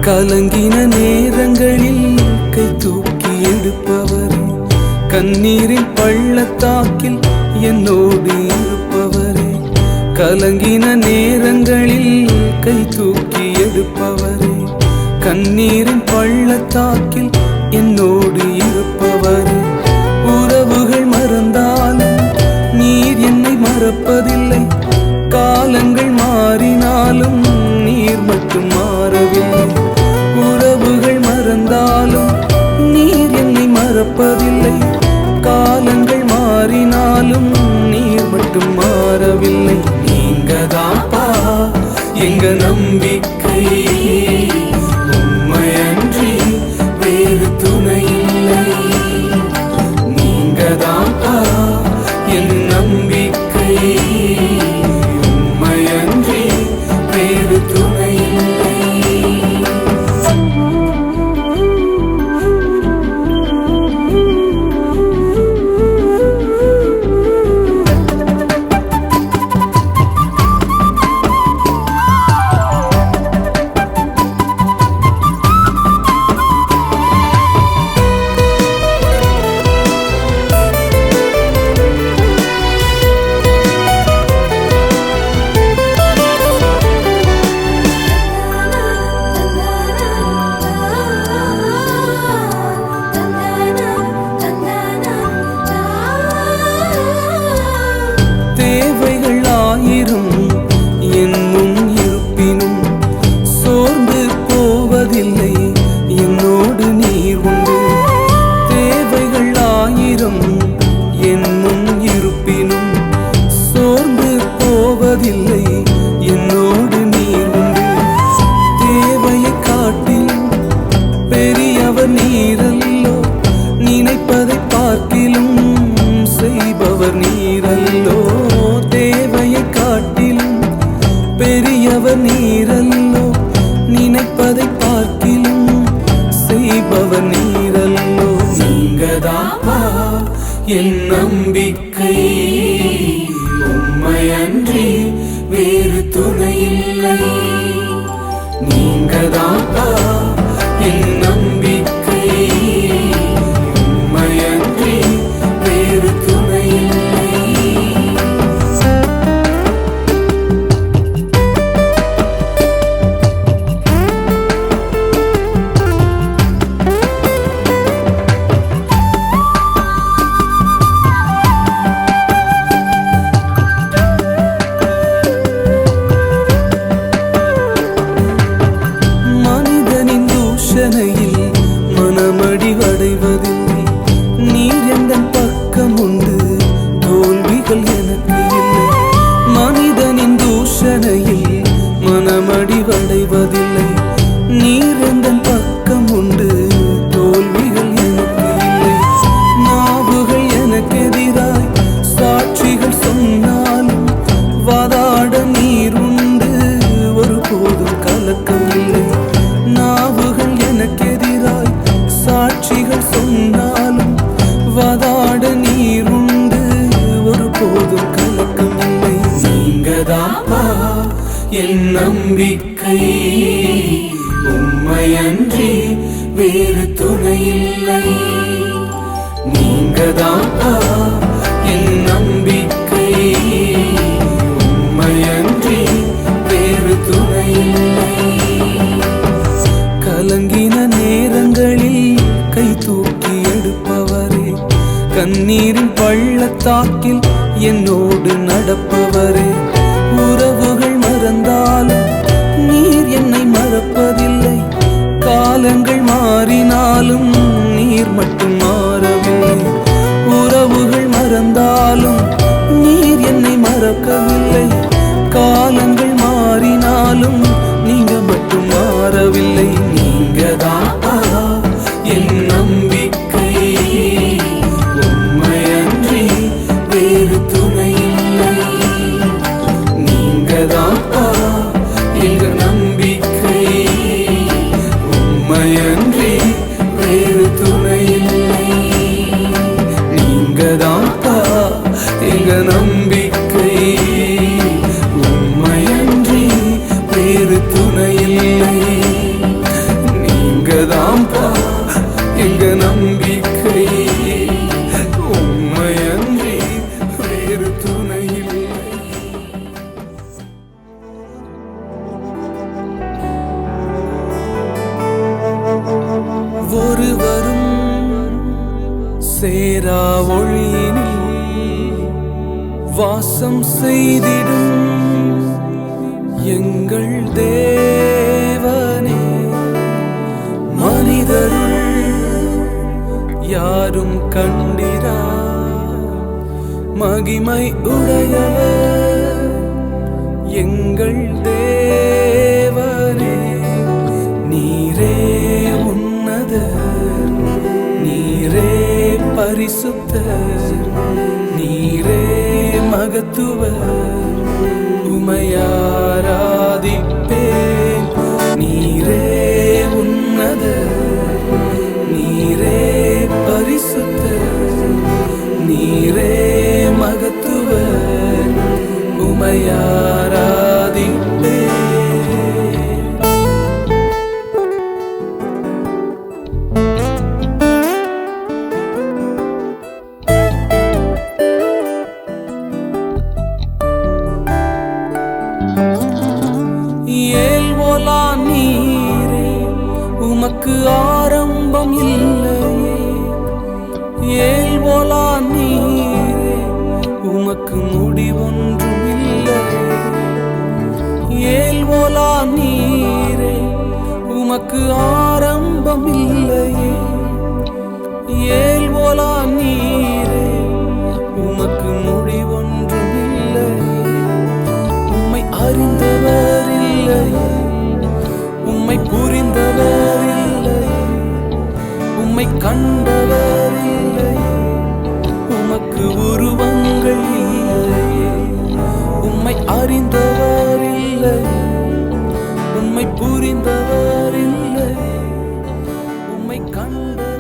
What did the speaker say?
கலங்கின நேரங்களில் கை தூக்கி எடுப்பவரே, கண்ணீரின் பள்ளத்தாக்கில் என்னோடு இருப்பவரே. கலங்கின நேரங்களில் கை தூக்கி எடுப்பவரே, கண்ணீரின் பள்ளத்தாக்கில் என்னோடு இருப்பவரே. உறவுகள் மறந்தாலும் நீர் என்னை மறப்பதில்லை, காலங்கள் மாறினாலும் நீர் மட்டும் மாறவில்லை. உறவுகள் மறந்தாலும் நீர் என்னை மறப்பதில்லை, காலங்கள் மாறினாலும் நீர் மட்டும் மாறவில்லை. நீங்கதாப்பா எங்க நம்பிக்கை, உம்மையன்றி வேறு துணை இல்லை. நீங்கதாப்பா என் நம்பிக்கை, உம்மையன்றி வேறு துணை இல்லை. என்னோடு நீர் உண்டு. தேவையை காட்டிலும் பெரியவர் நீரல்லோ, நினைப்பதை பார்க்கிலும் செய்பவர் நீரல்லோ. தேவையை காட்டிலும் பெரியவர் நீரல்லோ, நினைப்பதை பார்க்கிலும் செய்பவர் நீரல்லோ. நீங்கதாப்பா என் நம்பிக்கை, உம்மையன்றி வேறு துணை இல்லை. நீங்கதாப்பா என் நம்பிக்கை, உம்மையன்றி வேறு துணை இல்லை. மனமடிவடைவதில்லை, நீர் எந்தன் பக்கம் உண்டு, தோல்விகள் எனக்கு இல்லை. மனிதனின் தூஷணையில் மனமடிவடைவதில்லை, நீர் எந்தன் பக்கம் உண்டு, தோல்விகள் எனக்கு இல்லை. நாவுகள் எனக்கு எதிராய் சாட்சிகள் சொன்னாலும் வாதாட நீர் உண்டு, ஒருபோதும் கலக்கம் இல்லை. நாவுகள் எனக்கு எதிராய் சாட்சிகள் சொன்னாலும் வாதாட நீர் உண்டு, ஒருபோதும் கலக்கம் இல்லை. நீங்கதாப்பா என் நம்பிக்கை, உம்மையன்றி வேறு துணை இல்லை. நீங்கதாப்பா என் நம்பிக்கை, உம்மையன்றி வேறு துணை இல்லை. கலங்கின நேரங்களில் கை தூக்கி எடுப்பவரே, கண்ணீரின் பள்ளத்தாக்கில் என்னோடு நடப்பவரே. உறவுகள் மாறினாலும் நீங்க மட்டும் மாறவில்லை. நீங்க தான் என் நம்பிக்கை, உண்மையன்றி வேறு துணை இல்லை. நீங்க தான் எங்க நம்பிக்கை, உண்மையன்றி வேறு துணை இல்லை. நீங்க தான் எங்க நம்பிக்கை, உண்மையன்றி வேறு துணை இல்லை. நீங்க தான் எங்க நம்பிக்கை, உண்மையன்றி வேறு துணை இல்லை. ஒருவரும் சேரா ஒளியினில் வாசம் செய்திடும் எங்கள் தேவனே, மனிதருள் யாரும் கண்டிரா மகிமை உடையவர் எங்கள் தேவனே. நீரே உன்னதர், நீரே பரிசுத்தர், நீரே மகத்துவர், உமையாராதிப்பேன். நீரே உன்னதர், நீரே பரிசுத்தர், நீரே மகத்துவர், உமையாராதிப்பேன். ஏல்வோலா நீரே உமக்கு ஆரம்பம் இல்லையே, ஏல்வோலா நீரே உமக்கு முடிவொன்றும் இல்லையே. ஏல்வோலா நீரே உமக்கு ஆரம்பம் இல்லையே, ஏல்வோலா நீரே உமக்கு முடிவொன்றும் இல்லையே. உம்மை அறிந்தவர் இல்லையே, உம்மை புரிந்தவர் இல்லையே, உம்மை கண்டவர் இல்லையே, உமக்கு உருவங்கள் இல்லையே. உம்மை அறிந்தவர் இல்லையே, உம்மை புரிந்தவர் இல்லையே, உம்மை கண்டவர்